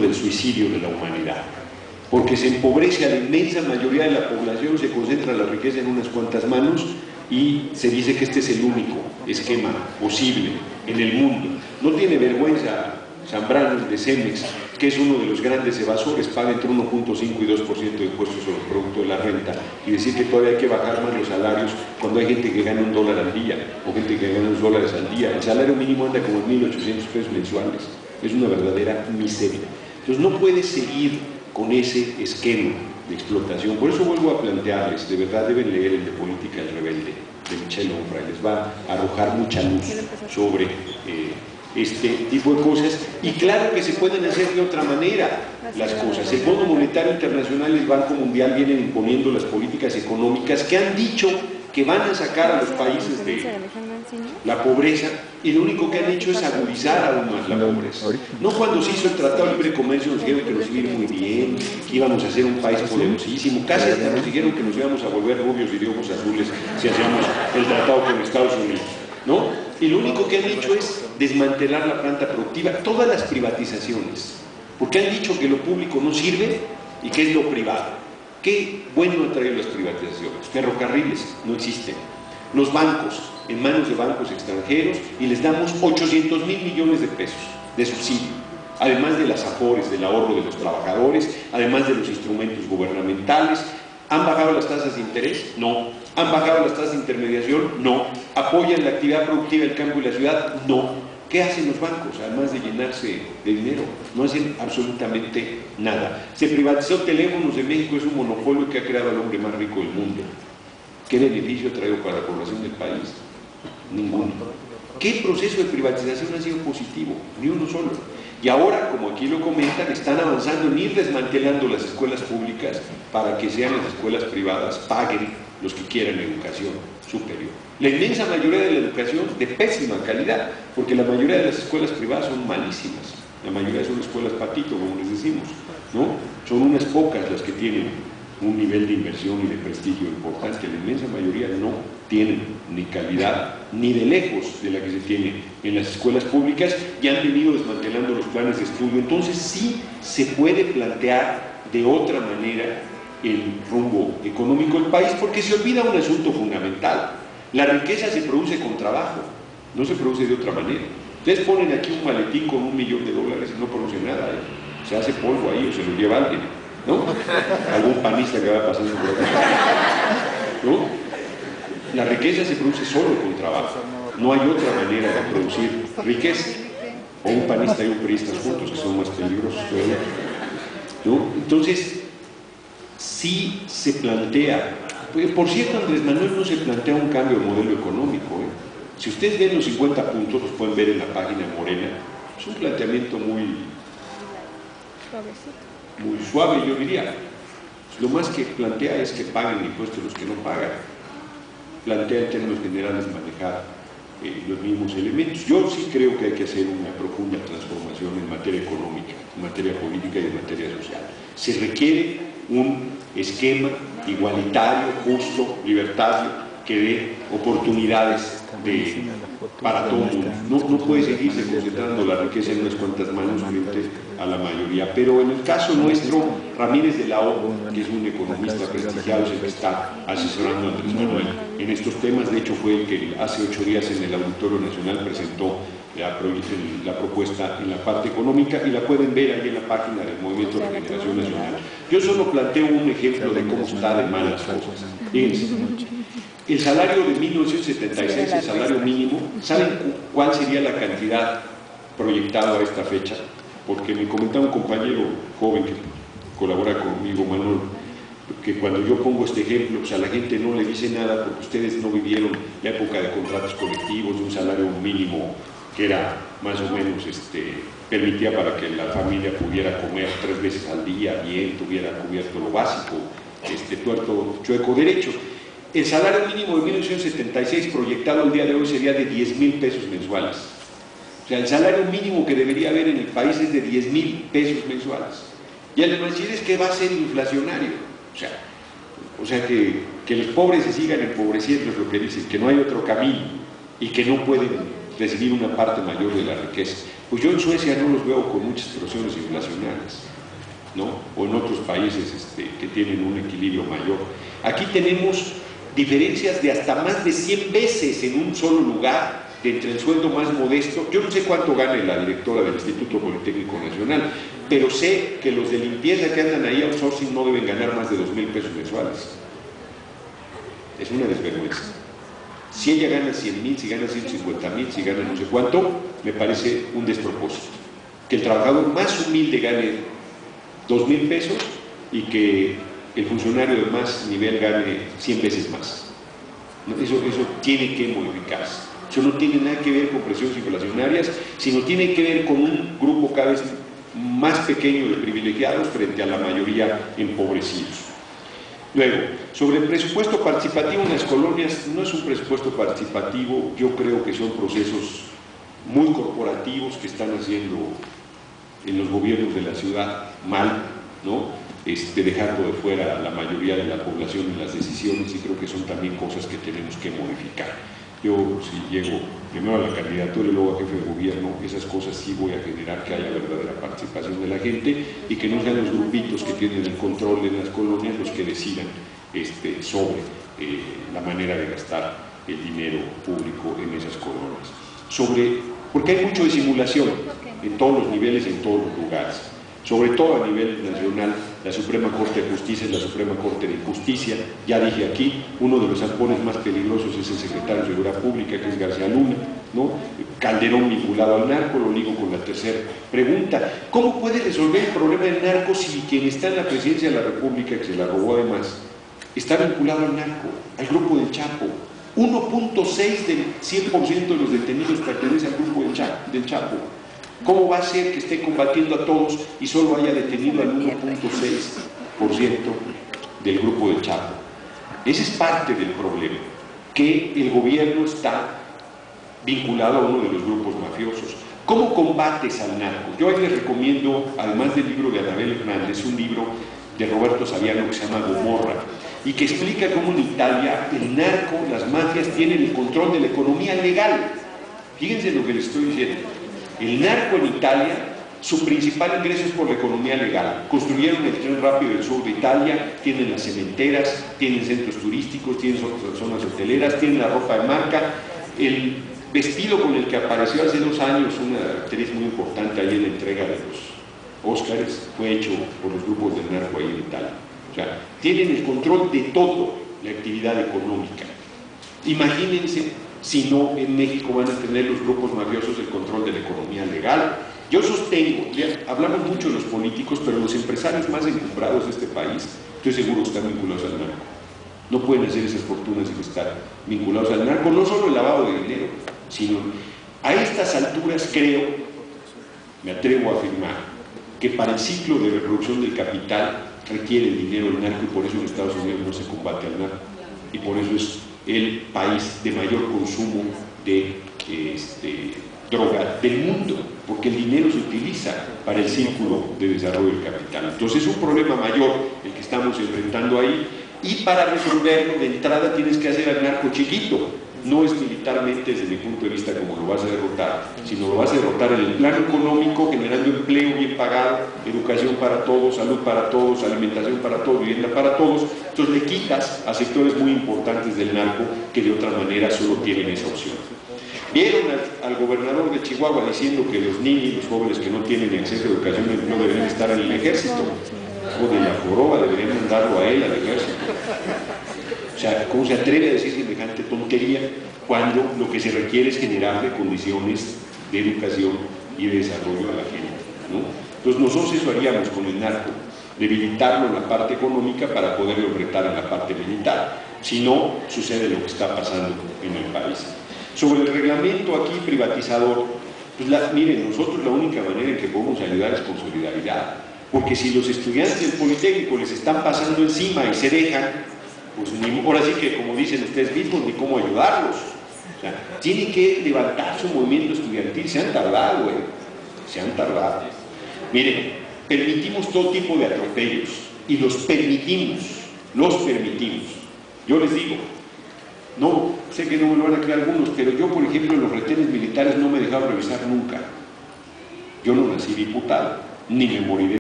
del suicidio de la humanidad, porque se empobrece a la inmensa mayoría de la población, se concentra la riqueza en unas cuantas manos y se dice que este es el único esquema posible en el mundo. No tiene vergüenza Zambrano de Cemex, que es uno de los grandes evasores, paga entre 1.5 y 2% de impuestos sobre el producto de la renta, y decir que todavía hay que bajar más los salarios cuando hay gente que gana $1 al día o gente que gana $2 al día. El salario mínimo anda como en 1.800 pesos mensuales, es una verdadera miseria. Entonces no puede seguir con ese esquema de explotación. Por eso vuelvo a plantearles, de verdad deben leer el de Política del Rebelde de Michel Onfray, les va a arrojar mucha luz sobre este tipo de cosas, y claro que se pueden hacer de otra manera las cosas. El Fondo Monetario Internacional y el Banco Mundial vienen imponiendo las políticas económicas que han dicho que van a sacar a los países de la pobreza, y lo único que han hecho es agudizar aún más la pobreza. No, cuando se hizo el Tratado de Libre Comercio nos dijeron que nos iba a ir muy bien, que íbamos a ser un país poderosísimo, casi hasta nos dijeron que nos íbamos a volver rubios y de ojos azules si hacíamos el tratado con Estados Unidos, ¿no? Y lo único que han hecho es desmantelar la planta productiva, todas las privatizaciones, porque han dicho que lo público no sirve y que es lo privado. Qué bueno han traído las privatizaciones. Ferrocarriles no existen, los bancos en manos de bancos extranjeros, y les damos 800,000 millones de pesos de subsidio, además de las afores, del ahorro de los trabajadores, además de los instrumentos gubernamentales. ¿Han bajado las tasas de interés? No. ¿Han bajado las tasas de intermediación? No. ¿Apoyan la actividad productiva del campo y la ciudad? No. ¿Qué hacen los bancos? Además de llenarse de dinero, no hacen absolutamente nada. Se privatizó Teléfonos de México, es un monopolio que ha creado al hombre más rico del mundo. ¿Qué beneficio ha traído para la población del país? Ninguno. ¿Qué proceso de privatización ha sido positivo? Ni uno solo. Y ahora, como aquí lo comentan, están avanzando en ir desmantelando las escuelas públicas para que sean las escuelas privadas, paguen los que quieran educación superior. La inmensa mayoría de la educación de pésima calidad, porque la mayoría de las escuelas privadas son malísimas. La mayoría son escuelas patito, como les decimos, ¿no? Son unas pocas las que tienen un nivel de inversión y de prestigio importante. La inmensa mayoría no tienen ni calidad ni de lejos de la que se tiene en las escuelas públicas, y han venido desmantelando los planes de estudio. Entonces sí se puede plantear de otra manera el rumbo económico del país, porque se olvida un asunto fundamental: la riqueza se produce con trabajo, no se produce de otra manera. Ustedes ponen aquí un maletín con $1 millón y no produce nada, se hace polvo ahí o se lo lleva alguien, ¿no? Algún panista que va pasando por aquí, ¿no? La riqueza se produce solo con trabajo, no hay otra manera de producir riqueza. O un panista y un priista juntos, que son más peligrosos todavía, ¿no? Entonces sí se plantea. Por cierto, Andrés Manuel no se plantea un cambio de modelo económico, ¿eh? Si ustedes ven los 50 puntos, los pueden ver en la página Morena. Es un planteamiento muy suave, yo diría. Lo más que plantea es que paguen impuestos los que no pagan. Plantea en términos generales manejar los mismos elementos. Yo sí creo que hay que hacer una profunda transformación en materia económica, en materia política y en materia social. Se requiere un esquema igualitario, justo, libertario, que dé oportunidades para todo el mundo. No puede seguirse concentrando la riqueza en unas cuantas manos frente a la mayoría. Pero en el caso nuestro, Ramírez de la O, que es un economista prestigiado, es el que está asesorando a Andrés Manuel en estos temas. De hecho, fue el que hace 8 días en el Auditorio Nacional presentó la propuesta en la parte económica, y la pueden ver ahí en la página del Movimiento de Regeneración Nacional. Yo solo planteo un ejemplo de cómo está de mal las cosas. Fíjense, el salario de 1976, el salario mínimo, ¿saben cuál sería la cantidad proyectada a esta fecha? Porque me comentaba un compañero joven que colabora conmigo, Manuel, que cuando yo pongo este ejemplo, pues a la gente no le dice nada, porque ustedes no vivieron la época de contratos colectivos, de un salario mínimo que era más o menos, permitía para que la familia pudiera comer 3 veces al día, bien, tuviera cubierto lo básico, tuerto, chueco, derecho. El salario mínimo de 1976 proyectado al día de hoy sería de 10,000 pesos mensuales. O sea, el salario mínimo que debería haber en el país es de 10,000 pesos mensuales. Y además es que va a ser inflacionario. O sea que los pobres se sigan empobreciendo, es lo que dicen, que no hay otro camino y que no pueden recibir una parte mayor de la riqueza. Pues yo en Suecia no los veo con muchas presiones inflacionarias, ¿no? O en otros países que tienen un equilibrio mayor. Aquí tenemos diferencias de hasta más de 100 veces en un solo lugar entre el sueldo más modesto. Yo no sé cuánto gane la directora del Instituto Politécnico Nacional, pero sé que los de limpieza que andan ahí outsourcing no deben ganar más de 2,000 pesos mensuales. Es una desvergüenza. Si ella gana 100,000, si gana 150,000, si gana no sé cuánto, me parece un despropósito. Que el trabajador más humilde gane 2,000 pesos y que el funcionario de más nivel gane 100 veces más. Eso tiene que modificarse. Eso no tiene nada que ver con presiones inflacionarias, sino tiene que ver con un grupo cada vez más pequeño de privilegiados frente a la mayoría empobrecidos. Luego, sobre el presupuesto participativo en las colonias, no es un presupuesto participativo, yo creo que son procesos muy corporativos que están haciendo en los gobiernos de la ciudad mal, ¿no? Dejando de fuera a la mayoría de la población en las decisiones, y creo que son también cosas que tenemos que modificar. Yo, si llego primero a la candidatura y luego a jefe de gobierno, esas cosas sí voy a generar que haya verdadera participación de la gente y que no sean los grupitos que tienen el control de las colonias los que decidan sobre la manera de gastar el dinero público en esas colonias. Porque hay mucho de simulación en todos los niveles, en todos los lugares. Sobre todo a nivel nacional, la Suprema Corte de Justicia es la Suprema Corte de Injusticia. Ya dije aquí, uno de los zampones más peligrosos es el secretario de Seguridad Pública, que es García Luna, ¿no? Calderón vinculado al narco, lo ligo con la tercera pregunta. ¿Cómo puede resolver el problema del narco si quien está en la presidencia de la República, que se la robó además, está vinculado al narco, al grupo del Chapo? 1.6 del 100% de los detenidos pertenece al grupo del Chapo. ¿Cómo va a ser que esté combatiendo a todos y solo haya detenido al 1.6% del grupo del Chapo? Ese es parte del problema, que el gobierno está vinculado a uno de los grupos mafiosos. ¿Cómo combates al narco? Yo ahí les recomiendo, además del libro de Anabel Hernández, un libro de Roberto Saviano que se llama Gomorra, y que explica cómo en Italia el narco, las mafias tienen el control de la economía legal. Fíjense lo que les estoy diciendo. El narco en Italia, su principal ingreso es por la economía legal. Construyeron el tren rápido del sur de Italia, tienen las cementeras, tienen centros turísticos, tienen zonas hoteleras, tienen la ropa de marca. El vestido con el que apareció hace 2 años una actriz muy importante ahí en la entrega de los Óscares fue hecho por los grupos del narco ahí en Italia. O sea, tienen el control de todo la actividad económica. Imagínense si no en México van a tener los grupos mafiosos el control de la economía legal. Yo sostengo, hablamos mucho de los políticos, pero los empresarios más encumbrados de este país, estoy seguro que están vinculados al narco. No pueden hacer esas fortunas sin estar vinculados al narco, no solo el lavado de dinero, sino a estas alturas creo, me atrevo a afirmar, que para el ciclo de reproducción del capital requiere el dinero del narco, y por eso en Estados Unidos no se combate al narco, y por eso es el país de mayor consumo de droga del mundo, porque el dinero se utiliza para el círculo de desarrollo del capital. Entonces es un problema mayor el que estamos enfrentando ahí, y para resolverlo de entrada tienes que hacer al narco chiquito. No es militarmente desde mi punto de vista como lo vas a derrotar, sino lo vas a derrotar en el plano económico, generando empleo bien pagado, educación para todos, salud para todos, alimentación para todos, vivienda para todos. Entonces le quitas a sectores muy importantes del narco que de otra manera solo tienen esa opción. Vieron al gobernador de Chihuahua diciendo que los niños y los jóvenes que no tienen acceso a educación no deberían estar en el ejército, o de la joroba, deberían mandarlo a él al ejército. O sea, ¿cómo se atreve a decir semejante tontería cuando lo que se requiere es generarle condiciones de educación y de desarrollo a la gente, ¿no? Entonces nosotros eso haríamos con el narco, debilitarlo en la parte económica para poderlo retar en la parte militar. Si no, sucede lo que está pasando en el país. Sobre el reglamento aquí privatizador, pues miren, nosotros la única manera en que podemos ayudar es con solidaridad, porque si los estudiantes del Politécnico les están pasando encima y se dejan, pues ahora sí que, como dicen ustedes mismos, ni cómo ayudarlos. O sea, tiene que levantarse un movimiento estudiantil. Se han tardado, se han tardado. Miren, permitimos todo tipo de atropellos, y los permitimos. Yo les digo, no, sé que no me lo van a creer algunos, pero yo, por ejemplo, en los retenes militares no me he dejado revisar nunca. Yo no nací diputado, ni me moriré